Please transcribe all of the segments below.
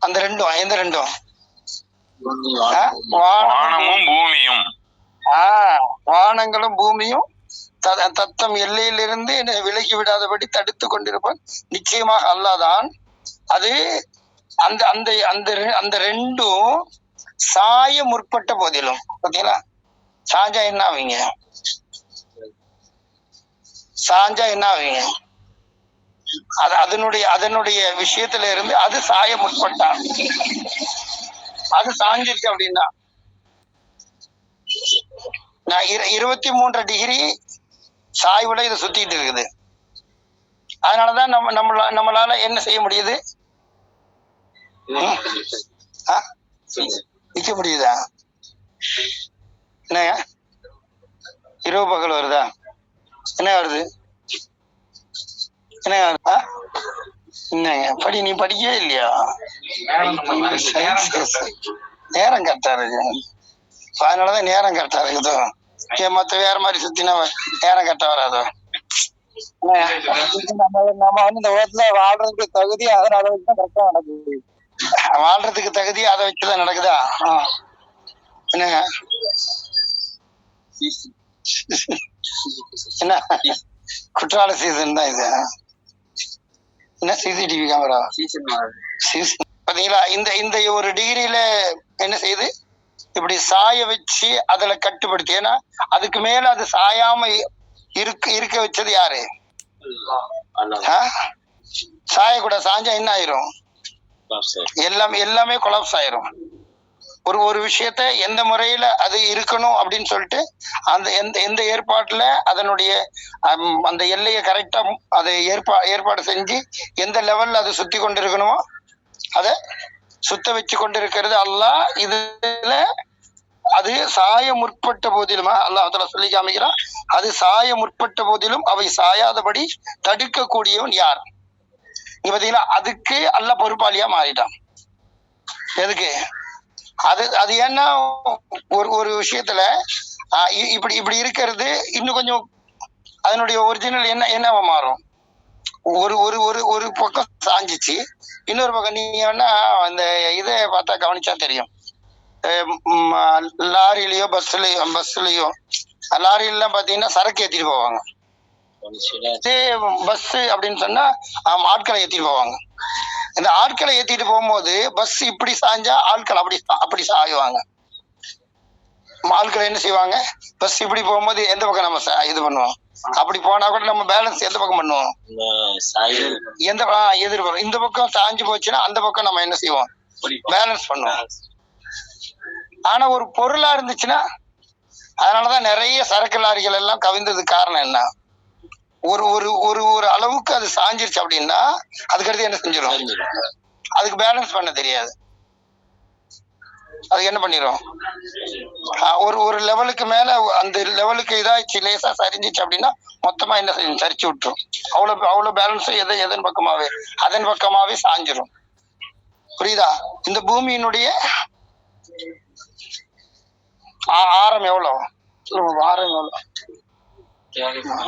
அந்த ரெண்டும் எந்த ரெண்டும்? வானமும் பூமியும். வானங்களும் பூமியும் தத்தம் எல்லையிலிருந்து விலகி விடாதபடி தடுத்து கொண்டிருப்பான் நிச்சயமாக அல்லாதான். அது அந்த அந்த அந்த அந்த ரெண்டும் சாய முற்பட்ட போதிலும் பாத்தீங்களா, சாஞ்சா என்ன ஆவீங்க? சாஞ்சா என்ன ஆவீங்க? அதனுடைய விஷயத்துல இருந்து அது சாய முற்பட்டா, அது சாஞ்சிருக்கு அப்படின்னா, நான் 23 டிகிரி சாய்வுல இதை சுத்திட்டு இருக்குது. அதனாலதான் நம்மளால என்ன செய்ய முடியுது? நிக்க முடியுதா? என்னங்க இரவு பகல் வருதா? என்ன வருது? என்ன என்னங்க நீ படிக்கவே இல்லையா? நேரம் கரெக்டா இருக்கு, அதனாலதான் நேரம் கரெக்டா இருக்குதோ. மத்த வேற மாதிரி சுத்தினா நேரம் கரெக்டா வராதோ. நம்ம இந்த உலகத்துல வாழ்றதுக்கு தகுதி அதனால வச்சுதான் கரெக்டா நடக்குது. வாழ்றதுக்கு தகுதி அதை வச்சுதான் நடக்குதா? என்னங்க என்ன குற்றால சீசன் தான் இது. என்ன சிசிடிவி கேமரா பாத்தீங்களா? இந்த ஒரு டிகிரியில என்ன செய்யுது? இப்படி சாய வச்சு அதுல கட்டுப்படுத்தி, ஏன்னா அதுக்கு மேல அது சாயாம இருக்க வச்சது யாரு? சாயக்கூட சாஞ்சா என்ன ஆயிரும்? எல்லாமே கொலாப்ஸ் ஆயிரும். ஒரு விஷயத்த எந்த முறையில அது இருக்கணும் அப்படின்னு சொல்லிட்டு அந்த எந்த ஏற்பாட்டுல அதனுடைய அந்த எல்லையை கரெக்டா அதை ஏற்பாடு செஞ்சு எந்த லெவல்ல அது சுத்தி கொண்டு இருக்கணுமோ அதை சுத்த வச்சு கொண்டிருக்கிறது அல்லாஹ். இதுல அது சாய முற்பட்ட போதிலும் அல்லாஹ் சொல்லி காமிக்கிறான், அது சாய முற்பட்ட போதிலும் அவை சாயாதபடி தடுக்கக்கூடியவன் யார்? நீங்க பாத்தீங்களா, அதுக்கு அல்லாஹ் பொறுப்பாளியா மாறிட்டான். எதுக்கு? அது ஏன்னா ஒரு விஷயத்துல இப்படி இருக்கிறது இன்னும் கொஞ்சம் அதனுடைய ஒரிஜினல் என்னவா மாறும்? ஒரு பக்கம் சாஞ்சிச்சு, இன்னொரு பக்கம் நீங்க வேணா அந்த இதை பார்த்தா கவனிச்சா தெரியும். லாரிலயோ பஸ்லயோ லாரிலாம் பாத்தீங்கன்னா சரக்கு ஏத்திட்டு போவாங்க. பஸ் அப்படின்னு சொன்னா ஆட்களை ஏத்திட்டு போவாங்க. இந்த ஆட்களை ஏத்திட்டு போகும்போது பஸ் இப்படி சாஞ்சா ஆட்கள் அப்படி சாயுவாங்க. ஆட்கள் என்ன செய்வாங்க? பஸ் இப்படி போகும்போது எந்த பக்கம் நம்ம இது பண்ணுவோம்? அப்படி போனா கூட நம்ம பேலன்ஸ் எந்த பக்கம் பண்ணுவோம்? எதிர்பக்கம். இந்த பக்கம் சாஞ்சு போச்சுன்னா அந்த பக்கம் நம்ம என்ன செய்வோம்? பேலன்ஸ் பண்ணுவோம். ஆனா ஒரு பொருளா இருந்துச்சுன்னா, அதனாலதான் நிறைய சரக்கு லாரிகள் எல்லாம் கவிழ்ந்ததுக்கு காரணம் என்ன? ஒரு ஒரு அளவுக்கு அது சாஞ்சிருச்சு அப்படின்னா அதுக்கடுத்து என்ன செஞ்சிடும்? அதுக்கு பேலன்ஸ் பண்ண தெரியாது. அதுக்கு என்ன பண்ணிடும்? ஒரு லெவலுக்கு மேல அந்த லெவலுக்கு இதாச்சு லேசா சரிஞ்சிச்சு அப்படின்னா மொத்தமா என்ன செய்யும்? சரிச்சு விட்டுரும். அவ்வளவு பேலன்ஸ் அதன் பக்கமாவே சாஞ்சிரும். புரியுதா? இந்த பூமியினுடைய ஆரம் எவ்வளவு?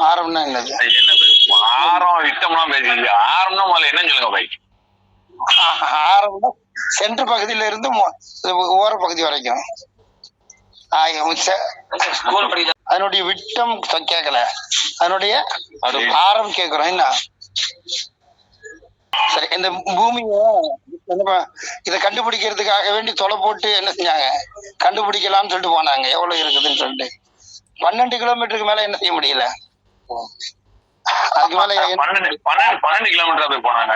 ஆரம்னா என்னது? ஆரம் விட்டம்லாம் பேசுறீங்க. ஆரம்னா முதல்ல என்ன சொல்லுங்க பை? ஆரம்னா சென்டர் பகுதியில இருந்து ஓர பகுதி வரைக்கும். அதனுடைய விட்டம் கேட்கல, அதனுடைய ஆரம் கேட்கிறோம். என்ன சரி, இந்த பூமிய இதை கண்டுபிடிக்கிறதுக்காக வேண்டி தொலை போட்டு என்ன செஞ்சாங்க? கண்டுபிடிக்கலாம்னு சொல்லிட்டு போனாங்க எவ்வளவு இருக்குதுன்னு சொல்லிட்டு. 12 கிலோமீட்டருக்கு மேல என்ன செய்ய முடியல. அதுக்கு மேல 12 கிலோமீட்டர் போய் போனாங்க.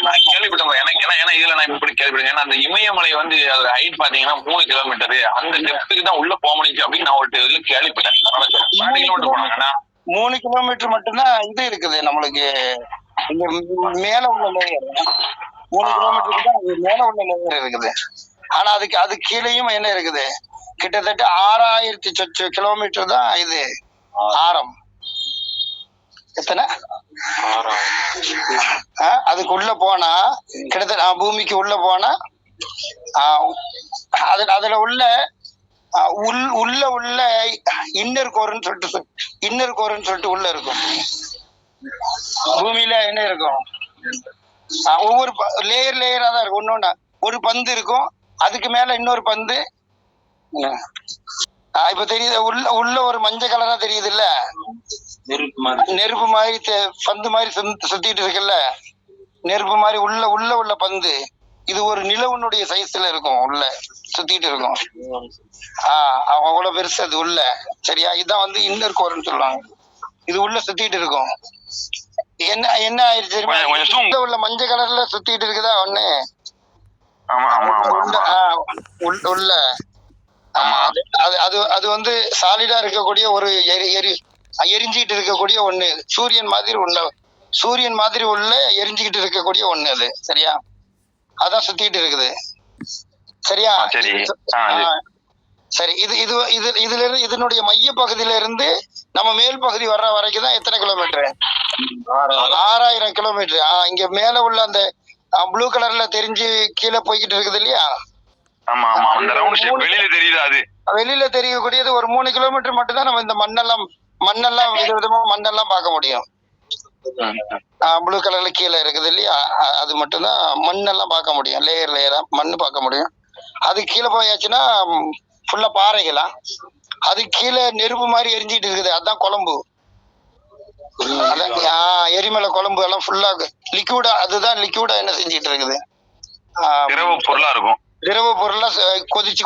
நான் கேள்விப்பட்டேன். ஏன்னா இதுல நான் இப்படி கேள்விப்பட்டேன். ஏன்னா அந்த இமயமலை வந்து அது ஹைட் பாத்தீங்கன்னா 3 கிலோமீட்டர். அந்த டெப்த்துக்கு தான் உள்ள போக முடிஞ்சு அப்படின்னு நான் ஒரு இதுல கேள்விப்பட்டேன். 12 கிலோமீட்டர் போனாங்கன்னா 3 கிலோமீட்டர் மட்டும்தான் இது இருக்குது நம்மளுக்கு. இங்க மேல உள்ள லேயர் 3 கிலோமீட்டருக்கு தான் மேல உள்ள லேயர் இருக்குது. ஆனா அது கீழேயும் என்ன இருக்குது? கிட்டத்தட்ட 6000 சொச்ச கிலோமீட்டர் தான் இது ஆரம். எத்தனை? அதுக்குள்ள போனா கிட்டத்தட்ட பூமிக்கு உள்ள போனா அதுல உள்ள உள்ள இன்னர் கோர்ன்னு சொல்லிட்டு உள்ள இருக்கும். பூமியில என்ன இருக்கும்? ஒவ்வொரு லேயர் லேயரா தான் இருக்கும். ஒன்னொன்னா ஒரு பந்து இருக்கும், அதுக்கு மேல இன்னொரு பந்து. இப்ப தெரியுது, உள்ள உள்ள ஒரு மஞ்சள் கலரா தெரியுது இல்ல, நெருப்பு மாதிரி பந்து மாதிரி சுத்திட்டு இருக்குல்ல, நெருப்பு மாதிரி உள்ள உள்ள உள்ள பந்து. இது ஒரு நிலவனுடைய சைஸ்ல இருக்கும், உள்ள சுத்திட்டு இருக்கும். அவ்வளவு பெருசு அது உள்ள. சரியா, இதான் வந்து இன்னர் கோர்னு சொல்லுவாங்க. இது உள்ள சுத்திட்டு இருக்கும். என்ன என்ன ஆயிடுச்சு, உள்ள மஞ்சள் கலர்ல சுத்திட்டு இருக்குதா ஒண்ணு உள்ள. அது வந்து சாலிடா இருக்கக்கூடிய ஒரு எரிஞ்சிட்டு இருக்கக்கூடிய ஒண்ணு, சூரியன் மாதிரி உள்ள எரிஞ்சுக்கிட்டு இருக்கக்கூடிய ஒண்ணு அது. சரியா, அதான் சுத்திட்டு இருக்குது. சரியா, சரி. இது இது இது இதுல இருந்து இதனுடைய மைய பகுதியில இருந்து நம்ம மேல் பகுதி வர்ற வரைக்கும் தான் எத்தனை கிலோமீட்டர்? 6000 கிலோமீட்டர். இங்க மேல உள்ள அந்த ப்ளூ கலர்ல தெரிஞ்சு கீழே போய்கிட்டு இருக்குது இல்லையா, வெளியில தெரியக்கூடியது ஒரு 3 கிலோமீட்டர் மட்டும் தான் நம்ம இந்த மண்ணெல்லாம் விதவிதமா மண்ணெல்லாம் பார்க்க முடியும். ப்ளூ கலர்ல கீழே இருக்குது இல்லையா, அது மட்டும்தான் மண்ணெல்லாம் பார்க்க முடியும், லேயர் லேயரா மண்ணு பார்க்க முடியும். அது கீழே போயாச்சுன்னா ஃபுல்லா பாறைகளா, அது கீழே நெருப்பு மாதிரி எரிஞ்சிட்டு இருக்குது, அதுதான் குழம்பு. எரிமலை குழம்பு எல்லாம் ஃபுல்லா லிக்விடா, அதுதான் லிக்விடா என்ன செஞ்சிட்டு இருக்குது, திரவ பொருளா இருக்கும். திரவ பொருளா கொதிச்சு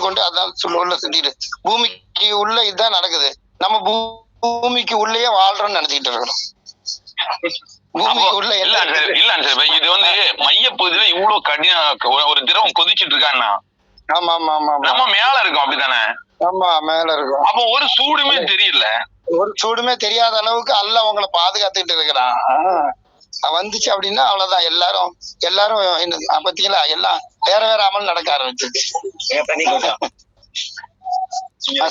கொண்டு அதான் உள்ள செஞ்சிட்டு பூமிக்கு உள்ள இதுதான் நடக்குது. நம்ம பூமிக்கு உள்ளேயே வாழ்றோம்னு நினைச்சிட்டு இருக்கிறோம். பூமிக்கு உள்ள இல்ல இது வந்து மையப்பகுதியில இவ்வளவு கடின ஒரு திரவம் கொதிச்சுட்டு இருக்கான்னா, ஆமா ஆமா ஆமா நம்ம மேல இருக்கும் அப்படித்தானே? ஆமா, மேல இருக்கும். அப்போ ஒரு சூடுமே தெரியல, ஒரு சூடுமே தெரியாத அளவுக்கு அல்லாஹ் உங்களை பாதுகாத்துட்டு இருக்கிறான். வந்துச்சு அப்படின்னா அவ்வளவுதான். எல்லாரும் பாத்தீங்களா, எல்லாம் வேற வேற அமல் நடக்க ஆரம்பிச்சிருச்சு.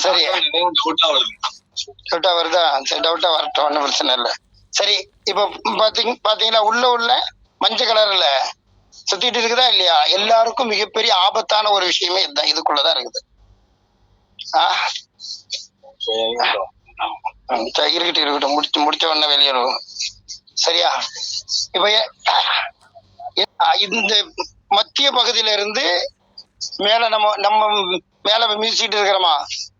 சரி, டவுட்டா வருதா? சரி, டவுட்டா வரட்டும், ஒன்னும் பிரச்சனை இல்லை. சரி, இப்ப பாத்தீங்களா உள்ள மஞ்சள் கலர்ல சுத்திட்டு இருக்குதா இல்லையா? எல்லாருக்கும் மிகப்பெரிய ஆபத்தான ஒரு விஷயமே இதுதான், இதுக்குள்ளதான் இருக்குது. இருக்கட்டும், முடிச்ச உடனே வெளியேறுவோம். சரியா, இப்ப இந்த மத்திய பகுதியில இருந்து மேல நம்ம மேல மீசிட்டு இருக்கிறோமா,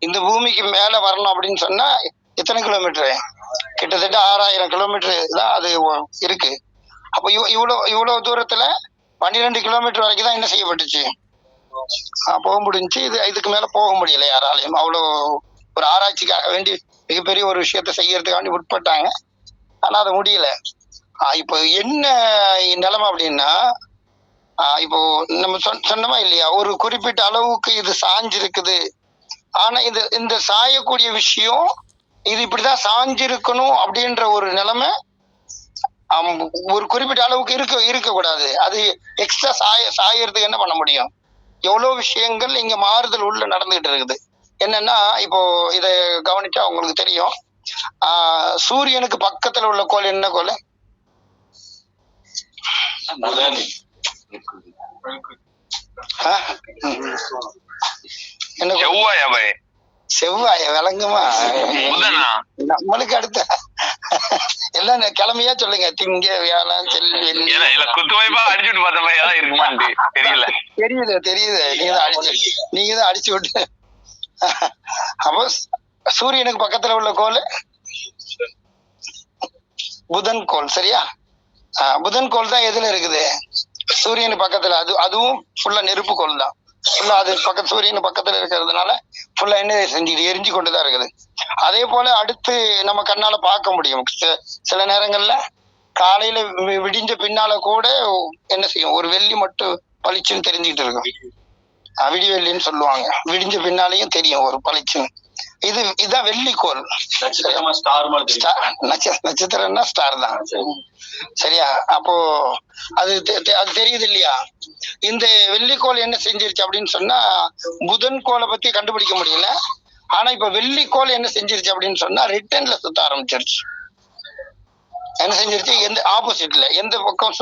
இந்த பூமிக்கு மேல வரணும் அப்படின்னு சொன்னா எத்தனை கிலோமீட்டரு? கிட்டத்தட்ட 6000 கிலோமீட்டர் தான் அது இருக்கு. அப்ப இவ்வளவு தூரத்துல 12 கிலோமீட்டர் வரைக்கும் தான் என்ன செய்யப்பட்டுச்சு, போக முடிஞ்சு. இதுக்கு மேல போக முடியல யாராலையும். அவ்வளவு ஒரு ஆராய்ச்சிக்காக வேண்டி மிகப்பெரிய ஒரு விஷயத்த செய்யறதுக்காண்டி உட்பட்டாங்க, ஆனா அது முடியல. இப்போ என்ன நிலைமை அப்படின்னா, இப்போ நம்ம சொன்னோமா இல்லையா, ஒரு குறிப்பிட்ட அளவுக்கு இது சாஞ்சிருக்குது. ஆனா இந்த சாயக்கூடிய விஷயம் இது இப்படிதான் சாஞ்சிருக்கணும் அப்படின்ற ஒரு நிலைமை ஒரு குறிப்பிட்ட அளவுக்கு இருக்க கூடாது. அது எக்ஸ்ட்ரா சாயறதுக்கு என்ன பண்ண முடியும்? எவ்வளவு விஷயங்கள் இங்க மாறுதல் உள்ள நடந்துகிட்டு இருக்குது. என்னன்னா, இப்போ இத கவனிச்சா உங்களுக்கு தெரியும். சூரியனுக்கு பக்கத்துல உள்ள கோள் என்ன கோள்? செவ்வாய். விளங்குமா? நம்மளுக்கு அடுத்த எல்லாம் கிழமையா சொல்லுங்க. திங்க, வியாழன், செல்வி. தெரியுது நீங்க தான் அடிச்சு விட்டு. அப்போ சூரியனுக்கு பக்கத்துல உள்ள கோள் புதன் கோள். சரியா, புதன் கோள் தான் எதுல இருக்குது? சூரியனுக்கு பக்கத்துல. அதுவும் ஃபுல்லா நெருப்பு கோள் தான். ஃபுல்லா அது சூரியன் பக்கத்துல இருக்கிறதுனால ஃபுல்லா என்ன செஞ்சுட்டு எரிஞ்சு கொண்டுதான் இருக்குது. அதே போல அடுத்து நம்ம கண்ணால பார்க்க முடியும். சில நேரங்கள்ல காலையில விடிஞ்ச பின்னால கூட என்ன செய்யும், ஒரு வெள்ளி மட்டும் பளிச்சுன்னு தெரிஞ்சுக்கிட்டு இருக்கும். விடிவெள்ளின்னு சொல்லுவாங்க. விடிஞ்ச பின்னாலையும் தெரியும் ஒரு பளிச்சுன்னு. இதுதான் வெள்ளிக்கோள். நட்சத்திரம்னா ஸ்டார் தான். சரியா, அப்போ அது தெரியுது இல்லையா? இந்த வெள்ளிக்கோள் என்ன செஞ்சிருச்சு அப்படின்னு சொன்னா, புதன் கோளை பத்தி கண்டுபிடிக்க முடியல. ஆனா இப்ப வெள்ளிக்கோள் என்ன செஞ்சிருச்சு அப்படின்னு சொன்னா ரிட்டர்ன்ல சுத்த ஆரம்பிச்சிருச்சு. என்ன செஞ்சிருச்சு, எந்த ஆப்போசிட்ல எந்த பக்கம்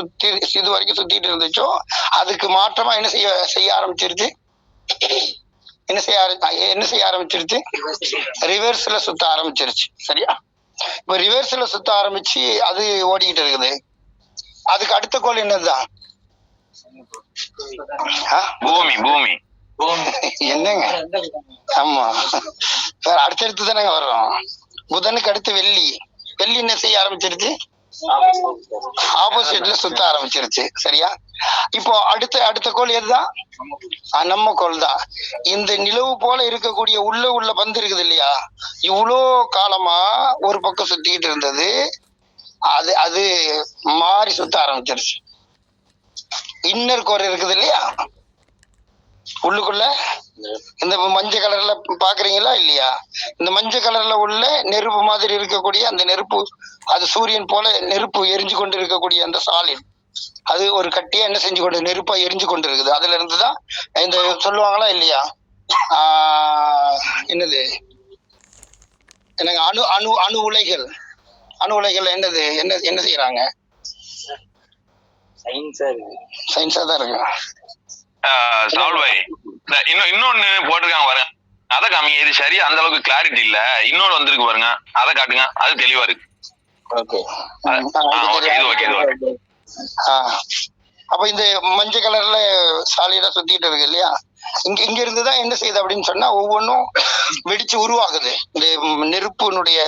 இது வரைக்கும் சுத்திட்டு இருந்துச்சோ அதுக்கு மாற்றமா என்ன செய்ய ஆரம்பிச்சிருச்சு. என்ன செய்ய ஆரம்பிச்சிருச்சு, ரிவர்ஸ்ல சுத்த ஆரம்பிச்சிருச்சு. சரியா, இப்ப ரிவர்ஸ்ல சுத்த ஆரம்பிச்சு அது ஓடிக்கிட்டு இருக்குது. அதுக்கு அடுத்த கோள் என்னதுதான்? பூமி. பூமி என்னங்க? ஆமா, வேற அடுத்தடுத்து தானங்க வர்றோம். புதனுக்கு அடுத்து வெள்ளி. வெள்ளி என்ன செய்ய ஆரம்பிச்சிருச்சு? ஆப்போசிட்ல சுத்த ஆரம்பிச்சிருச்சு. சரியா? இப்போ அடுத்த கோள் எதுதான்? நம்ம கோள் தான். இந்த நிலவு போல இருக்கக்கூடிய உள்ள பந்து இருக்குது இல்லையா, இவ்வளோ காலமா ஒரு பக்கம் சுத்திக்கிட்டு இருந்தது, அது மாறி சுத்த ஆரம்பிச்சிருச்சு. இன்னர் கோர் இருக்குது இல்லையா உள்ளுக்குள்ள, இந்த மஞ்சள் கலர்ல பாக்குறீங்களா இல்லையா? இந்த மஞ்சள் கலர்ல உள்ள நெருப்பு மாதிரி இருக்கக்கூடிய அந்த நெருப்பு, அது சூரியன் போல நெருப்பு எரிஞ்சு கொண்டு இருக்கக்கூடிய அந்த சாலிட், அது ஒரு கட்டியா என்ன செஞ்சு கொண்டு நெருப்பா எரிஞ்சு கொண்டு இருக்குது. அதுல இருந்துதான் இந்த சொல்லுவாங்களா இல்லையா, என்னது எனக்கு அணு அணு அணு உலைகள். அணு உலைகள் என்னது, என்ன செய்யறாங்க? சயின்ஸா தான் இருக்கு. இன்னொன்னு போட்டிருக்காங்க பாருங்க, அதை காமிங்க. இது சரியா அந்த அளவுக்கு கிளாரிட்டி இல்ல. இன்னொன்னு வந்திருக்கு பாருங்க, அதை காட்டுங்க. அது தெளிவா இருக்கு. அப்ப இந்த மஞ்சள் கலர்ல சாலிடா சுத்திட்டு இருக்கு இல்லையா, இங்க இருந்துதான் என்ன செய்யுது அப்படின்னு சொன்னா ஒவ்வொன்றும் வெடிச்சு உருவாகுது. இந்த நெருப்புனுடைய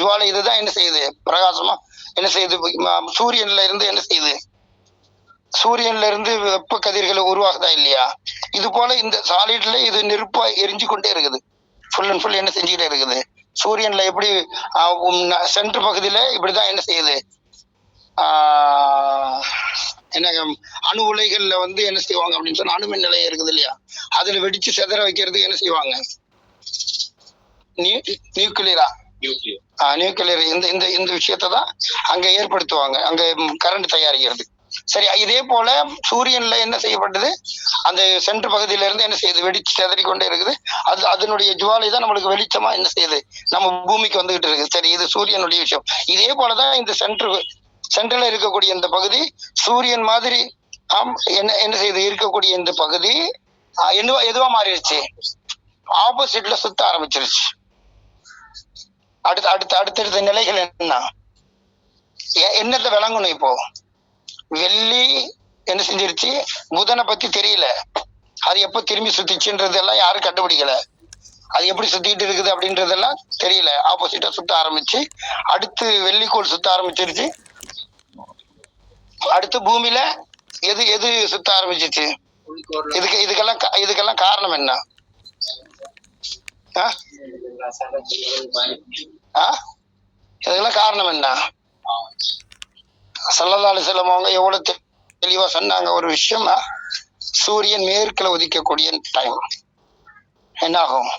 ஜுவாலை இதுதான் என்ன செய்யுது, பிரகாசமா என்ன செய்யுது, சூரியன்ல இருந்து என்ன செய்யுது, சூரியன்ல இருந்து வெப்ப கதிர்களை உருவாகுதா இல்லையா? இது போல இந்த சாலிட்ல இது நெருப்பா எரிஞ்சு கொண்டே இருக்குது. ஃபுல் அண்ட் ஃபுல் என்ன செஞ்சுக்கிட்டே இருக்குது. சூரியன்ல எப்படி சென்டர் பகுதியில இப்படிதான் என்ன செய்யுது, என்ன அணு உலைகள்ல என்ன செய்வாங்க அப்படின்னு சொன்னா, அணுமின் நிலையம் இருக்குது இல்லையா, அதுல வெடிச்சு செதற வைக்கிறதுக்கு என்ன செய்வாங்க, நியூக்ளியரா நியூக்ளியர் இந்த விஷயத்தை தான் அங்க ஏற்படுத்துவாங்க, அங்க கரண்ட் தயாரிக்கிறது. சரி, இதே போல சூரியன்ல என்ன செய்யப்பட்டது, அந்த சென்டர் பகுதியில இருந்து என்ன செய்யுது, வெடிச்சு செதறி கொண்டே இருக்குது. அதனுடைய ஜுவாலை தான் நம்மளுக்கு வெளிச்சமா என்ன செய்யுது, நம்ம பூமிக்கு வந்துகிட்டு இருக்கு. சரி, இது சூரியனுடைய விஷயம். இதே போலதான் இந்த சென்டர்ல இருக்கக்கூடிய இந்த பகுதி சூரியன் மாதிரி என்ன செய்யுது, இருக்கக்கூடிய இந்த பகுதி எதுவா மாறிடுச்சு, ஆப்போசிட்ல சுத்த ஆரம்பிச்சிருச்சு. அடுத்தடுத்த நிலைகள் என்னத்தை விளங்கணும் இப்போ, வெள்ளி என்ன செஞ்சிருச்சு, புதனை பத்தி தெரியல, அது எப்ப திரும்பி சுத்திச்சுன்றதெல்லாம் யாரும் கண்டுபிடிக்கல, அது எப்படி சுத்திட்டு இருக்குது அப்படின்றதெல்லாம் தெரியல. ஆப்போசிட்டா சுத்த ஆரம்பிச்சு, அடுத்து வெள்ளிக்கோள் சுத்த ஆரம்பிச்சிருச்சு. அடுத்து பூமியில எது சுத்த ஆரம்பிச்சிச்சு. இதுக்கெல்லாம் காரணம் என்ன? இதுக்கெல்லாம் காரணம் என்ன? ஸல்லல்லாஹு அலைஹி வஸல்லம் அவங்க எவ்வளவு தெளிவா சொன்னாங்க ஒரு விஷயம், சூரியன் மேற்குல உதிக்கக்கூடிய டைம் என்ன ஆகும்,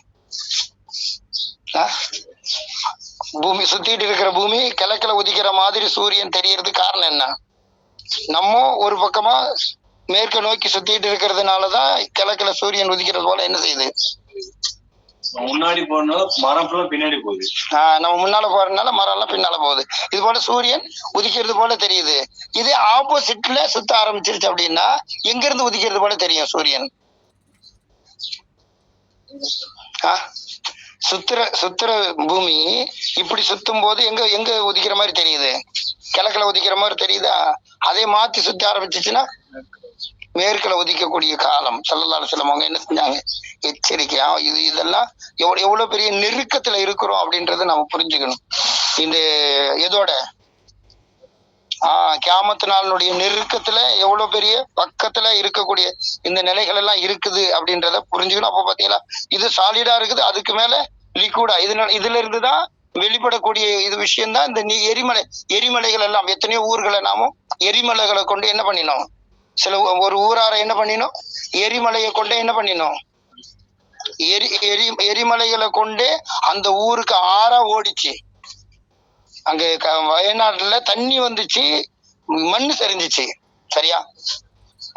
பூமி சுத்திட்டு இருக்கிற பூமி கிழக்குல உதிக்கிற மாதிரி சூரியன் தெரியறதுக்கு காரணம் என்ன? நம்ம ஒரு பக்கமா மேற்க நோக்கி சுத்திட்டு இருக்கிறதுனாலதான் கிழக்குல சூரியன் உதிக்கிறது போல என்ன செய்யுது, முன்னாடி போறதுனால மரம் பின்னாடி போகுது. நம்ம முன்னால போறதுனால மரம் எல்லாம் பின்னால போகுது. இது போல சூரியன் உதிக்கிறது போல தெரியுது. இதே ஆப்போசிட்ல சுத்த ஆரம்பிச்சிருச்சு அப்படின்னா எங்க இருந்து உதிக்கிறது போல தெரியும் சூரியன். சுத்துற பூமி இப்படி சுத்தும் போது எங்க உதிக்கிற மாதிரி தெரியுது, கிழக்குல உதிக்கிற மாதிரி தெரியுதா? அதே மாத்தி சுத்த ஆரம்பிச்சிச்சுன்னா மேற்குல உதிக்கக்கூடிய காலம். ஸல்லல்லாஹு அலைஹி வஸல்லம் அவங்க என்ன செஞ்சாங்க, எச்சரிக்கையா இதெல்லாம் எவ்வளவு பெரிய நெருக்கத்துல இருக்கிறோம் அப்படின்றத நம்ம புரிஞ்சுக்கணும். இந்த எதோட கியாமத்து நாளுடைய நெருக்கத்துல எவ்வளவு பெரிய பக்கத்துல இருக்கக்கூடிய இந்த நிலைகள் எல்லாம் இருக்குது அப்படின்றத புரிஞ்சுக்கணும். அப்ப பாத்தீங்களா, இது சாலிடா இருக்குது, அதுக்கு மேல லிக்விடா, இதுல இருந்துதான் வெளிப்படக்கூடிய இது விஷயம்தான் இந்த எரிமலைகள் எல்லாம். எத்தனையோ ஊர்களை நாமும் எரிமலைகளை கொண்டு என்ன பண்ணினோம், ஒரு ஊரார என்ன பண்ணினோம், எரிமலையை கொண்டு என்ன பண்ணினோம், எரிமலைகளை கொண்டு அந்த ஊருக்கு ஆறா ஓடிச்சு. அங்க வயநாட்டுல தண்ணி வந்துச்சு, மண்ணு சரிஞ்சிச்சு. சரியா,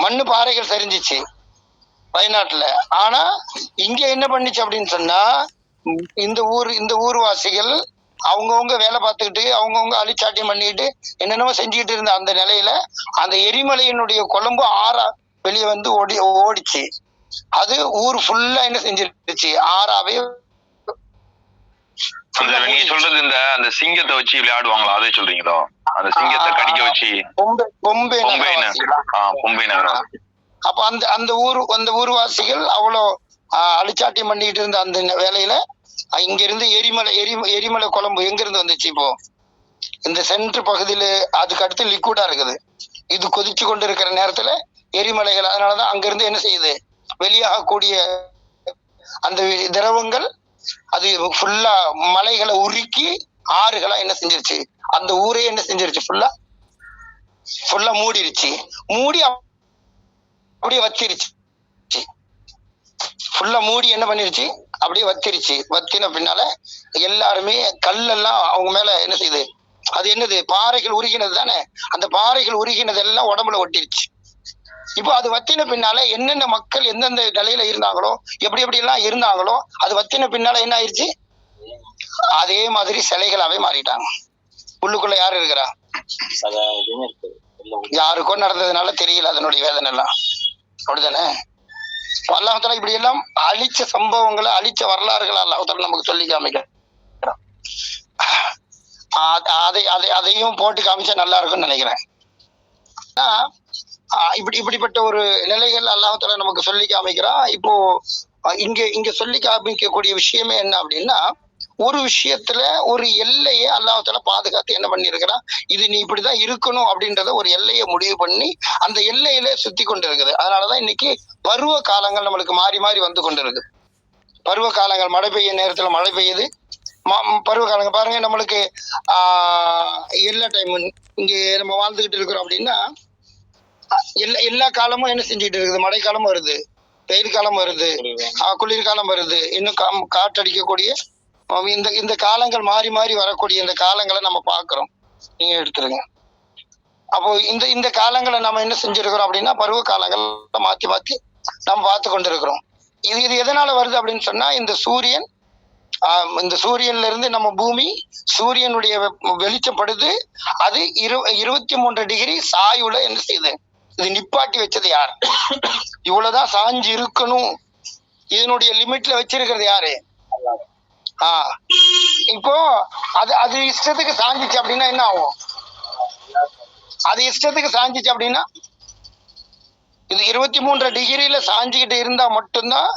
மண்ணு பாறைகள் சரிஞ்சிச்சு வயநாட்டுல. ஆனா இங்க என்ன பண்ணிச்சு அப்படின்னு சொன்னா, இந்த ஊர்வாசிகள் அவங்கவுங்க வேலை பார்த்துக்கிட்டு அவங்கவுங்க அழிச்சாட்டியம் பண்ணிட்டு என்னென்னமோ செஞ்சுக்கிட்டு இருந்த அந்த நிலையில அந்த எரிமலையினுடைய குழம்பு ஆறா வெளியே வந்து ஓடிச்சு. அது ஊர் ஃபுல்லா என்ன செஞ்சிருச்சு, ஆறாவே நீங்க சொல்றது அந்த சிங்கத்தை வச்சு விளையாடுவாங்களா, அதை சொல்றீங்களோ? அந்த சிங்கத்தை கடிக்க வச்சு பொம்பை நகரம். அப்ப அந்த ஊர்வாசிகள் அவ்வளோ அழிச்சாட்டியம் பண்ணிட்டு இருந்த அந்த வேலையில இங்க இருந்து எரிமலை குழம்பு எங்க இருந்து வந்துச்சு? இப்போ இந்த சென்டர் பகுதியில அதுக்கு அடுத்து லிக்விடா இருக்குது. இது கொதிச்சு கொண்டு இருக்கிற நேரத்துல எரிமலைகள், அதனாலதான் அங்க இருந்து என்ன செய்யுது, வெளியாகக்கூடிய அந்த திரவங்கள் அது ஃபுல்லா மலைகளை உருக்கி ஆறுகளா என்ன செஞ்சிருச்சு, அந்த ஊரே என்ன செஞ்சிருச்சு, ஃபுல்லா மூடிருச்சு. மூடி அப்படியே வத்திருச்சு. ஃபுல்லா மூடி என்ன பண்ணிருச்சு, அப்படியே வத்திருச்சு. வத்தின பின்னால எல்லாருமே கல்லெல்லாம் அவங்க மேல என்ன செய்யுது, அது என்னது, பாறைகள் உருகினது தானே. அந்த பாறைகள் உருகினது எல்லாம் உடம்புல ஒட்டிருச்சு. இப்போ அது வத்தின பின்னால என்னென்ன மக்கள் எந்தெந்த நிலையில இருந்தாங்களோ, எப்படி எப்படி எல்லாம் இருந்தாங்களோ, அது வத்தின பின்னால என்ன ஆயிடுச்சு, அதே மாதிரி சிலைகளாவே மாறிட்டாங்க. உள்ளுக்குள்ள யாரு இருக்கிறா, யாருக்கோ நடந்ததுனால தெரியல அதனுடைய வேதனை எல்லாம், அப்படித்தானே. அல்லாஹ் இப்படி எல்லாம் அழிச்ச சம்பவங்களை, அழிச்ச வரலாறுகளை அல்லாஹ் நமக்கு சொல்லி காமிக்கிறான். அதையும் போட்டு காமிச்சா நல்லா இருக்கும்னு நினைக்கிறேன். இப்படிப்பட்ட ஒரு நிலைகள் அல்லாஹ் நமக்கு சொல்லி காமிக்கிறான். இப்போ இங்க சொல்லி காமிக்கக்கூடிய விஷயமே என்ன அப்படின்னா, ஒரு விஷயத்துல ஒரு எல்லையை அல்லாஹ் பாதுகாத்து என்ன பண்ணிருக்கிறான், இது நீ இப்படிதான் இருக்கணும் அப்படின்றத ஒரு எல்லையை முடிவு பண்ணி அந்த எல்லையில சுத்தி கொண்டு இருக்குது. அதனாலதான் இன்னைக்கு பருவ காலங்கள் நம்மளுக்கு மாறி மாறி வந்து கொண்டு இருக்கு. பருவ காலங்கள், மழை பெய்ய நேரத்துல மழை பெய்யுது. பருவ காலங்கள் பாருங்க, நம்மளுக்கு எல்லா டைமும் இங்க நம்ம வாழ்ந்துகிட்டு இருக்கிறோம் அப்படின்னா எல்லா காலமும் என்ன செஞ்சுட்டு இருக்குது, மழை காலம் வருது, வெயில் காலம் வருது, குளிர்காலம் வருது, இன்னும் காற்றடிக்கக்கூடிய இந்த காலங்கள் மாறி மாறி வரக்கூடிய இந்த காலங்களை நம்ம பாக்குறோம். நீங்க எடுத்துருங்க. அப்போ இந்த காலங்களை நம்ம என்ன செஞ்சிருக்கிறோம் அப்படின்னா, பருவ காலங்கள் மாத்தி மாத்தி நம்ம பார்த்து கொண்டு இருக்கிறோம். இது எதனால வருது அப்படின்னு சொன்னா, இந்த சூரியன்ல இருந்து நம்ம பூமி சூரியனுடைய வெளிச்சப்படுது, அது 23 டிகிரி சாயுல என்ன செய்யுது, இது நிப்பாட்டி வச்சது யார், இவ்வளவுதான் சாஞ்சு இருக்கணும், இதனுடைய லிமிட்ல வச்சிருக்கிறது யாரு. இப்போ அது இஷ்டத்துக்கு சாஞ்சிச்சு அப்படின்னா என்ன ஆகும், அது இஷ்டத்துக்கு சாஞ்சிச்சு அப்படின்னா, இது 23 டிகிரியில சாஞ்சுக்கிட்டு இருந்தா மட்டும்தான்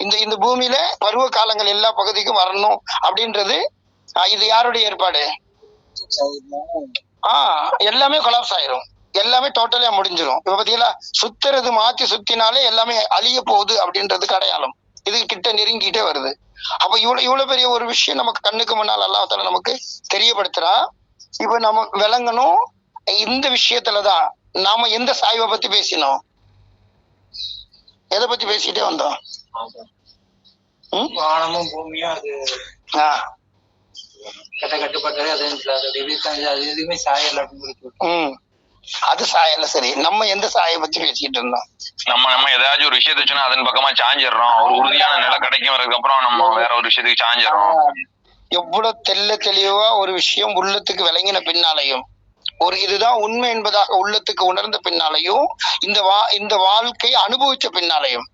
இந்த பூமியில பருவ காலங்கள் எல்லா பகுதிக்கும் வரணும் அப்படின்றது. இது யாருடைய ஏற்பாடு? எல்லாமே கொலாப்ஸ் ஆயிரும், எல்லாமே டோட்டலா முடிஞ்சிடும். இப்ப பாத்தீங்களா, சுத்துறது மாத்தி சுத்தினாலே எல்லாமே அழிய போகுது அப்படின்றதுக்கு அடையாளம். இது கிட்ட நெருங்கிட்டே வருது. அப்ப இவ்வளவு பெரிய ஒரு விஷயம் நமக்கு கண்ணுக்கு முன்னால் அல்லாஹ் நமக்கு தெரியப்படுத்துறா. இப்ப நம்ம விளங்கணும், இந்த விஷயத்துலதான் நாம எந்த சாய்வை பத்தி பேசினோம், எதை பத்தி பேசிட்டே வந்தோம்? வானமும் பூமியும் அது கட்டுப்பட்டது, அது எதுவுமே சாயல் அப்படின்னு. அது சாயல்ல. சரி, நம்ம எந்த சாயை பத்தி பேசிட்டு இருந்தோம்? நம்ம ஏதாச்சும் ஒரு விஷயத்த சொன்னா அதன் பக்கமா சாஞ்சிடறோம். ஒரு உறுதியான நிலை கிடைக்கும் வரதுக்கு அப்புறம் நம்ம வேற ஒரு விஷயத்துக்கு சாஞ்சிடறோம். எவ்வளவு தெளிவா ஒரு விஷயம் உள்ளத்துக்கு விளங்கின பின்னாலையும், ஒரு இதுதான் உண்மை என்பதாக உள்ளத்துக்கு உணர்ந்த பின்னாலையும், இந்த வாழ்க்கையை அனுபவிச்ச பின்னாலையும்,